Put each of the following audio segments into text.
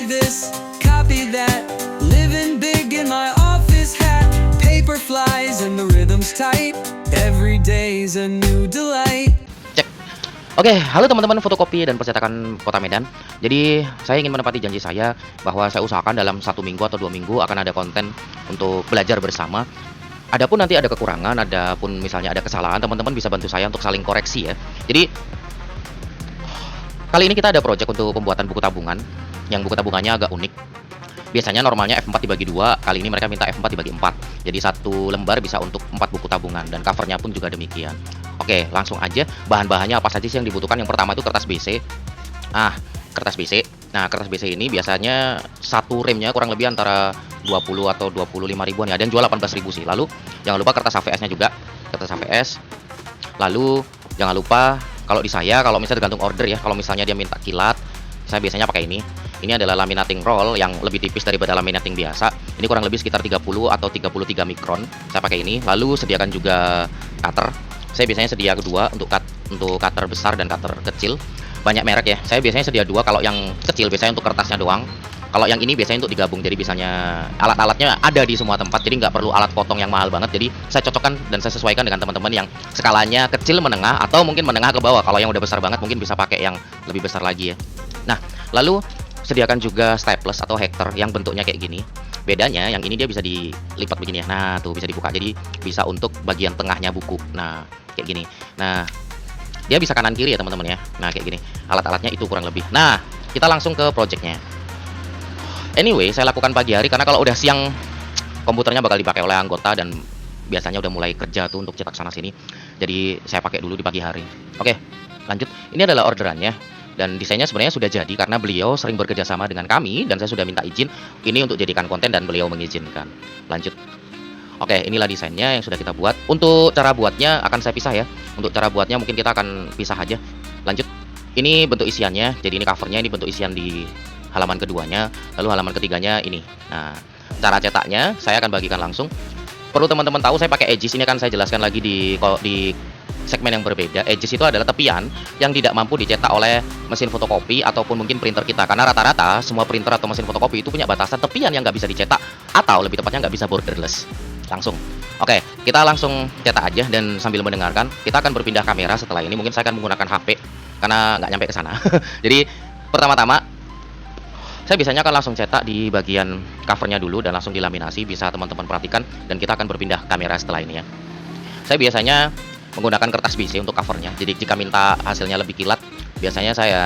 this, copy that. Living big in my office hat. Paper flies and the rhythm's tight. Every day's a new delight. Cek. Oke, halo teman-teman fotokopi dan percetakan Kota Medan. Jadi saya ingin menepati janji saya bahwa saya usahakan dalam 1 minggu atau 2 minggu akan ada konten untuk belajar bersama. Adapun nanti ada kekurangan, adapun misalnya ada kesalahan, teman-teman bisa bantu saya untuk saling koreksi ya. Jadi kali ini kita ada project untuk pembuatan buku tabungan, yang buku tabungannya agak unik. Biasanya normalnya F4 dibagi 2, kali ini mereka minta F4 dibagi 4. Jadi satu lembar bisa untuk 4 buku tabungan, dan covernya pun juga demikian. Oke, langsung aja. Bahan-bahannya apa saja sih yang dibutuhkan? Yang pertama itu kertas BC. Kertas BC. Nah, kertas BC ini biasanya satu remnya kurang lebih antara 20 atau 25 ribuan ya. Ada yang jual 18 ribu sih. Lalu jangan lupa kertas HVS-nya juga. Kertas HVS. Lalu jangan lupa kalau di saya, kalau misalnya tergantung order ya. Kalau misalnya dia minta kilat, saya biasanya pakai ini. Ini adalah laminating roll yang lebih tipis daripada laminating biasa. Ini kurang lebih sekitar 30 atau 33 mikron. Saya pakai ini. Lalu sediakan juga cutter. Saya biasanya sedia kedua untuk cutter besar dan cutter kecil. Banyak merek ya. Saya biasanya sedia 2. Kalau yang kecil biasanya untuk kertasnya doang. Kalau yang ini biasanya untuk digabung. Jadi biasanya alat-alatnya ada di semua tempat. Jadi nggak perlu alat potong yang mahal banget. Jadi saya cocokkan dan saya sesuaikan dengan teman-teman yang skalanya kecil menengah atau mungkin menengah ke bawah. Kalau yang udah besar banget mungkin bisa pakai yang lebih besar lagi ya. Nah, lalu sediakan juga staples atau hektar yang bentuknya kayak gini. Bedanya yang ini dia bisa dilipat begini ya. Nah, tuh bisa dibuka. Jadi bisa untuk bagian tengahnya buku. Nah, kayak gini. Nah, dia bisa kanan kiri ya teman-teman ya. Nah, kayak gini. Alat-alatnya itu kurang lebih. Nah, kita langsung ke projectnya. Anyway, saya lakukan pagi hari karena kalau udah siang komputernya bakal dipakai oleh anggota dan biasanya udah mulai kerja tuh untuk cetak sana sini. Jadi saya pakai dulu di pagi hari. Oke, lanjut. Ini adalah orderannya. Dan desainnya sebenarnya sudah jadi karena beliau sering bekerja sama dengan kami dan saya sudah minta izin ini untuk jadikan konten dan beliau mengizinkan. Lanjut. Oke, inilah desainnya yang sudah kita buat. Untuk cara buatnya akan saya pisah ya. Untuk cara buatnya mungkin kita akan pisah aja. Lanjut. Ini bentuk isiannya. Jadi ini covernya, ini bentuk isian di halaman keduanya. Lalu halaman ketiganya ini. Nah, cara cetaknya saya akan bagikan langsung. Perlu teman-teman tahu saya pakai edges. Ini akan saya jelaskan lagi di segmen yang berbeda. Edges itu adalah tepian yang tidak mampu dicetak oleh mesin fotokopi ataupun mungkin printer kita, karena rata-rata semua printer atau mesin fotokopi itu punya batasan tepian yang nggak bisa dicetak atau lebih tepatnya nggak bisa borderless. Langsung. Oke, kita langsung cetak aja dan sambil mendengarkan kita akan berpindah kamera setelah ini. Mungkin saya akan menggunakan HP karena nggak nyampe ke sana. Jadi pertama-tama saya biasanya akan langsung cetak di bagian covernya dulu dan langsung dilaminasi. Bisa teman-teman perhatikan dan kita akan berpindah kamera setelah ini ya. Saya biasanya menggunakan kertas BC untuk covernya. Jadi jika minta hasilnya lebih kilat, biasanya saya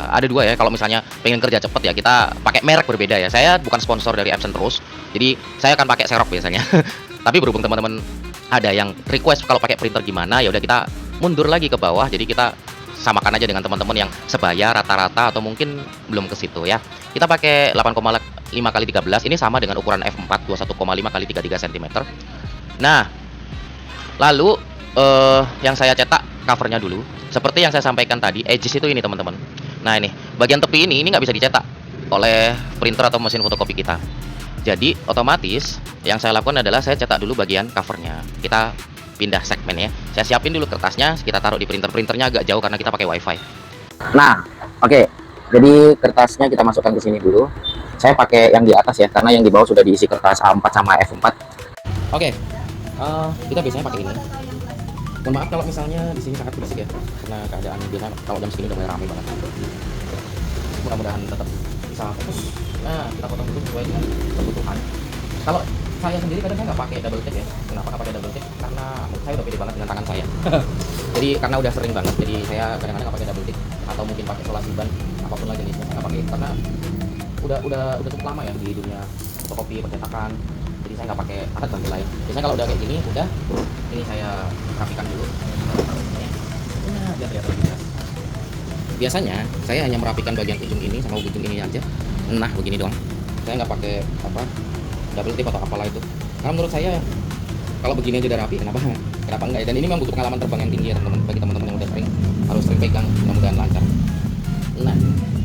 ada 2 ya. Kalau misalnya pengen kerja cepet ya, kita pakai merek berbeda ya. Saya bukan sponsor dari Epson terus, jadi saya akan pakai Xerox biasanya. Tapi berhubung teman-teman ada yang request kalau pakai printer gimana, ya udah kita mundur lagi ke bawah. Jadi kita samakan aja dengan teman-teman yang sebaya rata-rata atau mungkin belum ke situ ya. Kita pakai 8,5 x 13. Ini sama dengan ukuran F4 21,5 x 33 cm. Nah, lalu yang saya cetak covernya dulu. Seperti yang saya sampaikan tadi, edges itu ini teman-teman. Nah, ini bagian tepi ini nggak bisa dicetak oleh printer atau mesin fotokopi kita. Jadi otomatis yang saya lakukan adalah saya cetak dulu bagian covernya. Kita pindah segmen ya. Saya siapin dulu kertasnya, kita taruh di printernya agak jauh karena kita pakai wifi. Nah, oke. Jadi kertasnya kita masukkan ke sini dulu. Saya pakai yang di atas ya, karena yang di bawah sudah diisi kertas A4 sama F4. Oke, kita biasanya pakai ini. Mohon maaf kalau misalnya di sini sangat berisik ya, karena keadaan biasanya kalau jam segini udah mulai ramai banget. Mudah-mudahan tetap bisa fokus. Nah, kita potong dulu sesuai dengan kebutuhan. Kalau saya sendiri kadang saya nggak pakai double check ya. Kenapa nggak pakai double check? Karena saya udah pede banget dengan tangan saya. Jadi karena udah sering banget, jadi saya kadang-kadang nggak pakai double check atau mungkin pakai solasi ban apapun lagi jenisnya saya nggak pakai karena udah cukup lama ya di dunia fotokopi percetakan. Jadi saya nggak pakai alat bantu lain. Biasanya kalau udah kayak gini, udah ini saya rapikan dulu. Nah, biar terlihat jelas. Biasanya saya hanya merapikan bagian ujung ini sama ujung ini aja. Nah, begini doang. Saya nggak pakai double tip atau apalah itu. Karena menurut saya kalau begini aja udah rapi, kenapa enggak ya? Dan ini memang butuh pengalaman terbang yang tinggi ya teman-teman. Bagi teman-teman yang udah harus sering pegang, mudah-mudahan lancar. Nah,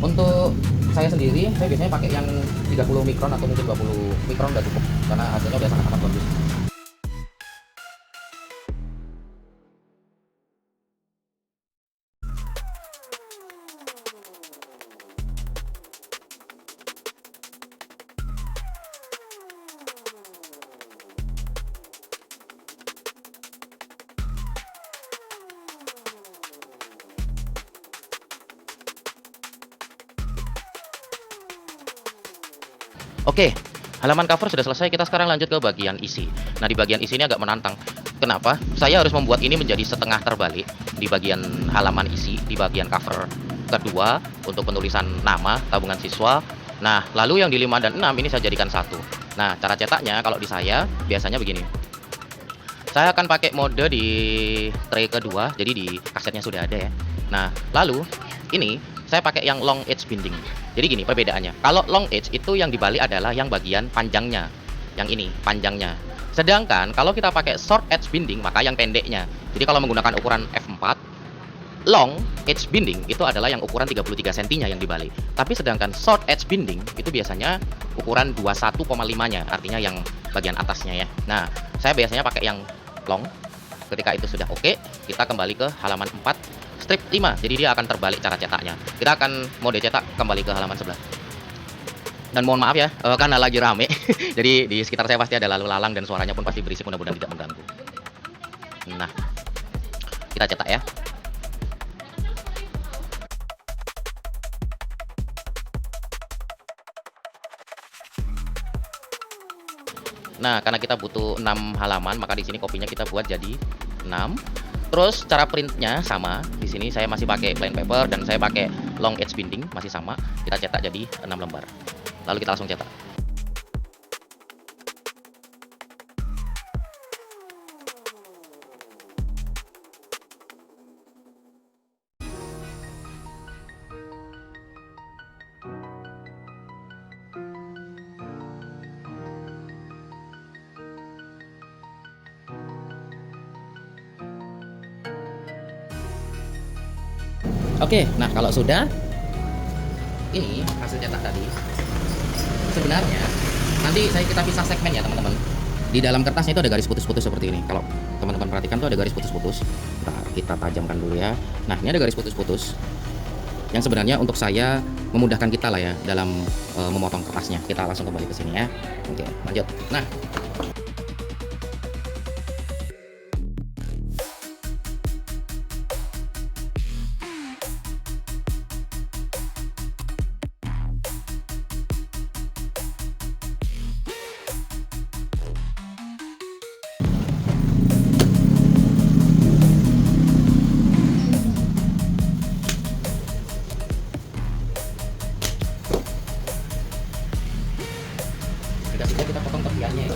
untuk saya sendiri, saya biasanya pakai yang 30 mikron atau mungkin 20 mikron udah cukup karena hasilnya udah sangat-sangat bagus. Oke, halaman cover sudah selesai, kita sekarang lanjut ke bagian isi. Nah, di bagian isi ini agak menantang. Kenapa? Saya harus membuat ini menjadi setengah terbalik di bagian halaman isi, di bagian cover kedua untuk penulisan nama tabungan siswa. Nah, lalu yang di 5 dan 6 ini saya jadikan satu. Nah, cara cetaknya kalau di saya biasanya begini. Saya akan pakai mode di tray kedua, jadi di kasetnya sudah ada ya. Nah, lalu ini saya pakai yang long edge binding. Jadi gini perbedaannya. Kalau long edge itu yang dibalik adalah yang bagian panjangnya. Yang ini panjangnya. Sedangkan kalau kita pakai short edge binding maka yang pendeknya. Jadi kalau menggunakan ukuran F4, long edge binding itu adalah yang ukuran 33 cm-nya yang dibalik. Tapi sedangkan short edge binding itu biasanya ukuran 21,5-nya, artinya yang bagian atasnya ya. Nah, saya biasanya pakai yang long. Ketika itu sudah oke, kita kembali ke halaman 4 strip 5. Jadi dia akan terbalik cara cetaknya. Kita akan mode cetak kembali ke halaman sebelah. Dan mohon maaf ya, karena lagi rame. Jadi di sekitar saya pasti ada lalu lalang dan suaranya pun pasti berisik, mudah-mudahan tidak mengganggu. Nah, kita cetak ya. Nah, karena kita butuh 6 halaman, maka di sini kopinya kita buat jadi 6. Terus cara printnya sama. Di sini saya masih pakai plain paper dan saya pakai long edge binding masih sama. Kita cetak jadi 6 lembar. Lalu kita langsung cetak. Oke, nah kalau sudah, ini hasil cetak tadi. Sebenarnya nanti kita pisah segmen ya teman-teman. Di dalam kertasnya itu ada garis putus-putus seperti ini. Kalau teman-teman perhatikan tuh ada garis putus-putus. Kita tajamkan dulu ya. Nah, ini ada garis putus-putus. Yang sebenarnya untuk saya memudahkan kita lah ya dalam memotong kertasnya. Kita langsung kembali ke sini ya. Oke, lanjut. Nah, sudah kita potong tepiannya ya.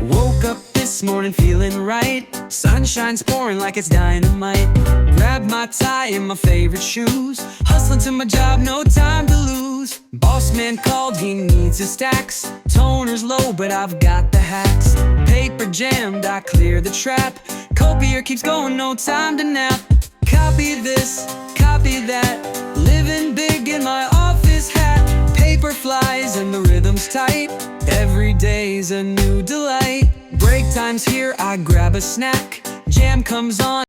Woke up this morning feeling right. Sunshine's pouring like it's dynamite. Grabbed my tie and my favorite shoes. Hustling to my job, no time to lose. Boss man called, he needs his stacks. Toner's low, but I've got the hacks. Paper jammed, I clear the trap. Copier keeps going, no time to nap. Copy this, copy that. Living big in my office hat. Paper flies and the rhythm's tight. Every day's a new delight. Break time's here, I grab a snack. Jam comes on.